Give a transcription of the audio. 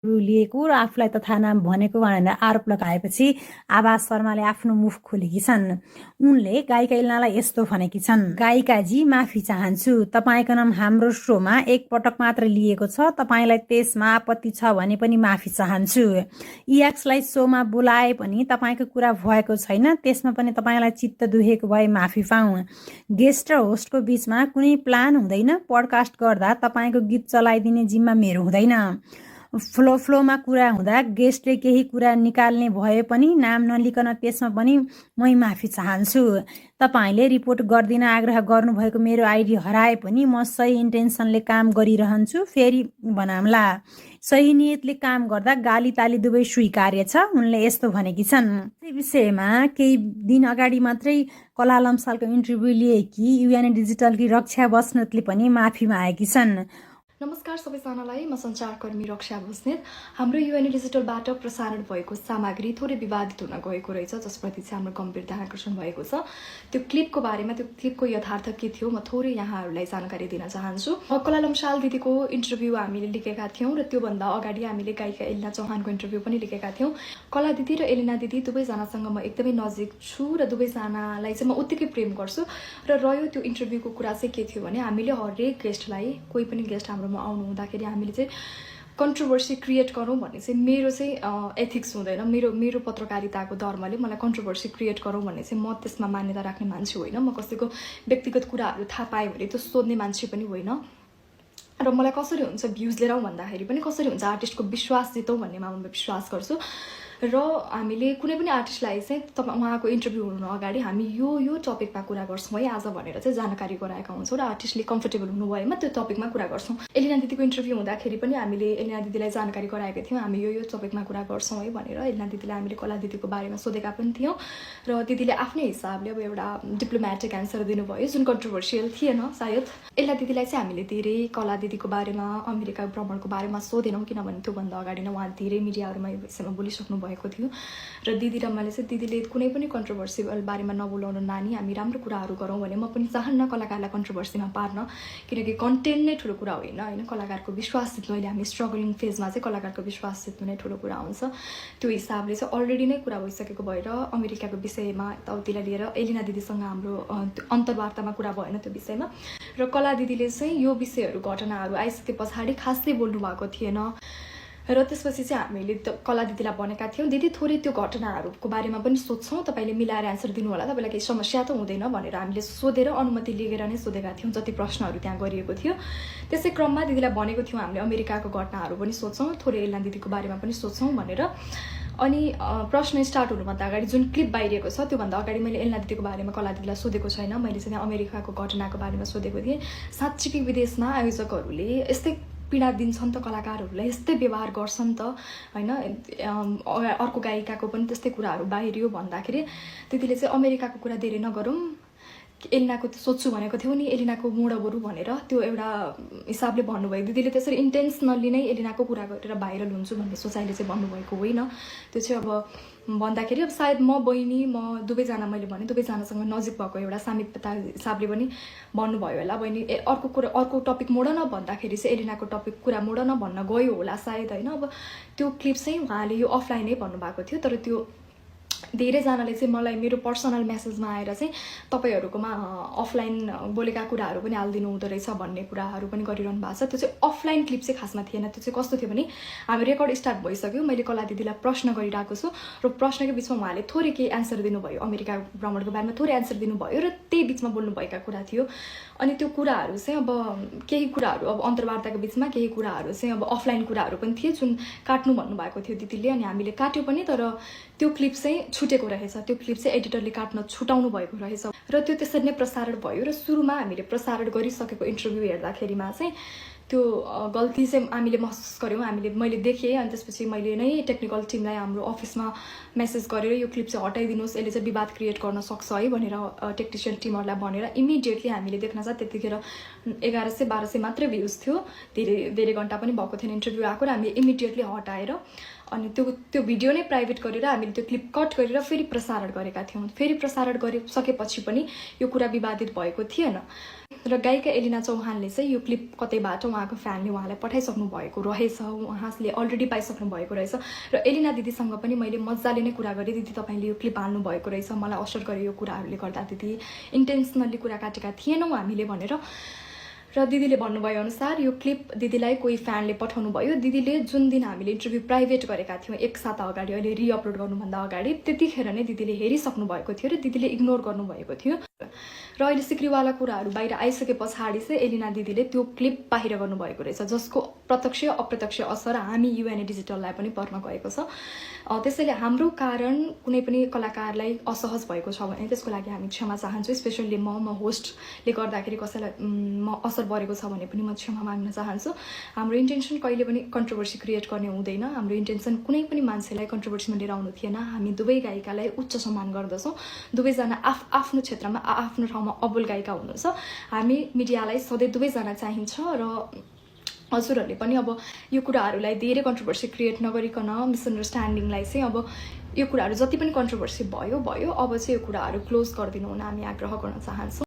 लिएको र आफूलाई तथा नाम भनेको भनेर आरोप लगाएपछि आभा शर्माले आफ्नो मुख खोलेकी छन्। उनले गायिका इल्नालाई यस्तो भनेकी छन्, गायिकाजी माफी चाहन्छु, तपाईँको नाम हाम्रो शोमा एक पटक मात्र लिएको छ, तपाईँलाई त्यसमा आपत्ति छ भने पनि माफी चाहन्छु। इएक्सलाई शोमा बोलाए पनि तपाईँको कुरा भएको छैन, त्यसमा पनि तपाईँलाई चित्त दुखेको भए माफी पाऊँ। गेस्ट र होस्टको बीचमा कुनै प्लान हुँदैन, पडकास्ट गर्दा तपाईँको गीत चलाइदिने जिम्मा मेरो हुँदैन। फ्लोमा कुरा हुँदा गेस्टले केही कुरा निकाल्ने भए पनि नाम नलिकन त्यसमा पनि मै माफी चाहन्छु। तपाईँले रिपोर्ट गर्दिन आग्रह गर्नुभएको मेरो आइडी हराए पनि म सही इन्टेन्सनले काम गरिरहन्छु। फेरि बनामला, सही नियतले काम गर्दा गाली ताली दुवै स्वीकार्य छ, उनले यस्तो भनेकी छन्। यस विषयमा केही दिन अगाडि मात्रै कला लम्सालको इन्टरभ्यू लिएकी युएनए डिजिटलकी रक्षा बस्नेतले पनि माफी मागेकी छन्। नमस्कार सबैजनालाई, म सञ्चारकर्मी रक्षा बस्नेत। हाम्रो युएनए डिजिटलबाट प्रसारण भएको सामग्री थोरै विवादित हुन गएको रहेछ, जसप्रति चाहिँ हाम्रो गम्भीर ध्यान आकर्षण भएको छ। त्यो क्लिपको बारेमा, त्यो क्लिपको यथार्थ के थियो, म थोरै यहाँहरूलाई जानकारी दिन चाहन्छु। कला लम्साल दिदीको इन्टरभ्यू हामीले लिएका थियौँ र त्योभन्दा अगाडि हामीले गायिका एलिना चौहानको इन्टरभ्यू पनि लिएका थियौँ। कला दिदी र एलिना दिदी दुवैजनासँग म एकदमै नजिक छु र दुवैजनालाई चाहिँ म उत्तिकै प्रेम गर्छु। र रह्यो त्यो इन्टरभ्यूको कुरा चाहिँ के थियो भने, हामीले हरेक गेस्टलाई, कोही पनि गेस्ट हाम्रोमा आउनु हुँदाखेरि हामीले चाहिँ कन्ट्रोभर्सी क्रिएट गरौँ भन्ने चाहिँ मेरो चाहिँ एथिक्स हुँदैन। मेरो पत्रकारिताको धर्मले मलाई कन्ट्रोभर्सी क्रिएट गरौँ भन्ने चाहिँ म त्यसमा मान्यता राख्ने मान्छे होइन। म कसैको व्यक्तिगत कुराहरू थाहा पाएँ भने त्यो सोध्ने मान्छे पनि होइन। र मलाई कसरी हुन्छ भ्युज लिएर भन्दाखेरि पनि कसरी हुन्छ आर्टिस्टको विश्वास जितौँ भन्नेमा म विश्वास गर्छु। र हामीले कुनै पनि आर्टिस्टलाई चाहिँ उहाँको इन्टरभ्यू हुनु अगाडि हामी यो टपिकमा कुरा गर्छौँ है आज भनेर चाहिँ जानकारी गराएका हुन्छौँ र आर्टिस्टले कम्फर्टेबल हुनु भएमा त्यो टपिकमा कुरा गर्छौँ। एलिना दिदीको इन्टरभ्यू हुँदाखेरि पनि हामीले एलिना दिदीलाई जानकारी गराएका थियौँ, हामी यो टपिकमा कुरा गर्छौँ है भनेर। एलिना दिदीलाई हामीले कला दिदीको बारेमा सोधेका पनि थियौँ र दिदीले आफ्नै हिसाबले अब एउटा डिप्लोमेटिक एन्सर दिनुभयो, जुन कन्ट्रोभर्सियल थिएन सायद। एलिना दिदीलाई चाहिँ हामीले धेरै कला दिदीको बारेमा, अमेरिका भ्रमणको बारेमा सोधेनौँ, किनभने त्योभन्दा अगाडि नै उहाँ धेरै मिडियाहरूमा यो विषयमा बोलिसक्नु भएको थियो। र दिदी र मैले चाहिँ दिदीले कुनै पनि कन्ट्रोभर्सियल बारेमा नबोलाउनु नानी, हामी राम्रो कुराहरू गरौँ भने म पनि चाहन्न कलाकारलाई कन्ट्रोभर्सीमा पार्न, किनकि कन्टेन्ट नै ठुलो कुरा होइन। कलाकारको विश्वास जित्नु, अहिले हामी स्ट्रगलिङ फेजमा चाहिँ कलाकारको विश्वास जित्नु नै ठुलो कुरा हुन्छ। त्यो हिसाबले चाहिँ अलरेडी नै कुरा भइसकेको भएर अमेरिकाको विषयमा यताउतिलाई लिएर एलिना दिदीसँग हाम्रो अन्तर्वार्तामा कुरा भएन त्यो विषयमा। र कला दिदीले चाहिँ यो विषयहरू घटनाहरू आइसके पछाडि खासै बोल्नु भएको थिएन। र त्यसपछि चाहिँ हामीले कला दिदीलाई भनेका थियौँ, दिदी थोरै त्यो घटनाहरूको बारेमा पनि सोध्छौँ, तपाईँले मिलाएर एन्सर दिनु होला, तपाईँलाई केही समस्या त हुँदैन भनेर हामीले सोधेर अनुमति लिएर नै सोधेका थियौँ जति प्रश्नहरू त्यहाँ गरिएको थियो। त्यसै क्रममा दिदीलाई भनेको थियौँ हामीले अमेरिकाको घटनाहरू पनि सोध्छौँ, थोरै एलिना दिदीको बारेमा पनि सोध्छौँ भनेर। अनि प्रश्न स्टार्ट हुनुभन्दा अगाडि जुन क्लिप बाहिरिएको छ त्योभन्दा अगाडि मैले एलिना दिदीको बारेमा कला दिदीलाई सोधेको छैन, मैले चाहिँ अमेरिकाको घटनाको बारेमा सोधेको थिएँ। साँच्चीकै विदेशमा आयोजकहरूले यस्तै पीडा दिन्छन् त, कलाकारहरूलाई यस्तै व्यवहार गर्छन् त होइन। अर्को गायिकाको पनि त्यस्तै कुराहरू बाहिरियो भन्दाखेरि दिदीले चाहिँ अमेरिकाको कुरा धेरै नगरौँ, एलिनाको सोध्छु भनेको थियो नि, एलिनाको मोड बरु भनेर त्यो एउटा हिसाबले भन्नुभयो। दिदीले त्यसरी इन्टेन्सनली नै एलिनाको कुरा गरेर भाइरल हुन्छु भन्ने सोचाइले चाहिँ भन्नुभएको होइन। त्यो चाहिँ अब भन्दाखेरि अब सायद म बहिनी म दुवैजना, मैले भने दुवैजनासँग नजिक भएको एउटा सामिप्यता हिसाबले पनि भन्नुभयो होला। बहिनी अर्को कुरा, अर्को टपिक मोड न भन्दाखेरि चाहिँ एलिनाको टपिक कुरा मोड न भन्न गयो होला सायद होइन। अब त्यो क्लिप चाहिँ उहाँले यो अफलाइनै भन्नुभएको थियो, तर त्यो धेरैजनाले चाहिँ मलाई मेरो पर्सनल मेसेजमा आएर चाहिँ तपाईँहरूकोमा अफलाइन बोलेका कुराहरू पनि हालिदिनु हुँदो रहेछ भन्ने कुराहरू पनि गरिरहनु भएको छ। त्यो चाहिँ अफलाइन क्लिप चाहिँ खासमा थिएन। त्यो चाहिँ कस्तो थियो भने, हामी रेकर्ड स्टार्ट भइसक्यो, मैले कला दिदीलाई प्रश्न गरिरहेको छु र प्रश्नकै बिचमा उहाँले थोरै केही एन्सर दिनुभयो, अमेरिका भ्रमणको बारेमा थोरै एन्सर दिनुभयो र त्यही बिचमा बोल्नुभएका कुरा थियो। अनि त्यो कुराहरू चाहिँ अब केही कुराहरू अब अन्तर्वार्ताको बिचमा केही कुराहरू चाहिँ अब अफलाइन कुराहरू पनि थिए जुन काट्नु भन्नुभएको थियो दिदीले, अनि हामीले काट्यो पनि। तर त्यो क्लिप चाहिँ छुटेको रहेछ, त्यो क्लिप चाहिँ एडिटरले काट्न छुटाउनु भएको रहेछ र त्यो त्यसरी नै प्रसारण भयो। र सुरुमा हामीले प्रसारण गरिसकेको इन्टरभ्यू हेर्दाखेरिमा चाहिँ त्यो गल्ती चाहिँ हामीले महसुस गऱ्यौँ, मैले देखेँ। अनि त्यसपछि मैले नै टेक्निकल टिमलाई हाम्रो अफिसमा मेसेज गरेर यो क्लिप चाहिँ हटाइदिनुहोस्, यसले चाहिँ विवाद क्रिएट गर्न सक्छ है भनेर टेक्निसियन टिमहरूलाई भनेर इमिडिएटली हामीले देख्न चाहिँ त्यतिखेर 1100-1200 मात्रै भ्युज थियो, धेरै घन्टा पनि भएको थिएन इन्टरभ्यू आएको, र हामीले इमिडिएटली हटाएर अनि त्यो भिडियो नै प्राइभेट गरेर हामीले त्यो क्लिप कट गरेर फेरि प्रसारण गरेका थियौँ। फेरि प्रसारण गरिसकेपछि पनि यो कुरा विवादित भएको थिएन र गायिका एलिना चौहानले चाहिँ यो क्लिप कतैबाट उहाँको फ्यानले उहाँलाई पठाइसक्नु भएको रहेछ, उहाँले अलरेडी पाइसक्नु भएको रहेछ र एलिना दिदीसँग पनि मैले मजाले नै कुरा गरेँ, दिदी तपाईँले यो क्लिप हाल्नु भएको रहेछ, मलाई असर गरे यो कुराहरूले गर्दा, दिदी इन्टेन्सनली कुरा काटेका थिएनौँ हामीले भनेर। र दिदीले भन्नुभयो अनुसार यो क्लिप दिदीलाई कोही फ्यानले पठाउनु भयो। दिदीले जुन दिन हामीले इन्टरभ्यू प्राइभेट गरेका थियौँ 1 साता अगाडि, अहिले रिअपलोड गर्नुभन्दा अगाडि, त्यतिखेर नै दिदीले हेरिसक्नु भएको थियो र दिदीले इग्नोर गर्नुभएको थियो र अहिले सिक्रीवाला कुराहरू बाहिर आइसके पछाडि चाहिँ एलिना दिदीले त्यो क्लिप बाहिर गर्नुभएको रहेछ, जसको प्रत्यक्ष अप्रत्यक्ष असर हामी युएनए डिजिटललाई पनि पर्न गएको छ। त्यसैले हाम्रो कारण कुनै पनि कलाकारलाई असहज भएको छ भने त्यसको लागि हामी क्षमा चाहन्छु। स्पेसल्ली म होस्टले गर्दाखेरि कसैलाई असर परेको छ भने पनि म क्षमा माग्न चाहन्छु। हाम्रो इन्टेन्सन कहिले पनि कन्ट्रोभर्सी क्रिएट गर्ने हुँदैन। हाम्रो इन्टेन्सन कुनै पनि मान्छेलाई कन्ट्रोभर्सीमा लिएर आउनु थिएन। हामी दुवै गायिकालाई उच्च सम्मान गर्दछौँ। दुवैजना आफ्नो क्षेत्रमा आफ्नो ठाउँमा अब्बल गायिका हुनुहुन्छ। हामी मिडियालाई सधैँ दुवैजना चाहिन्छ र हजुरहरूले पनि अब यो कुराहरूलाई धेरै कन्ट्रोभर्सी क्रिएट नगरिकन मिसअन्डरस्ट्यान्डिङलाई चाहिँ अब यो कुराहरू जति पनि कन्ट्रोभर्सी भयो अब चाहिँ यो कुराहरू क्लोज गरिदिनु हुन हामी आग्रह गर्न चाहन्छौँ।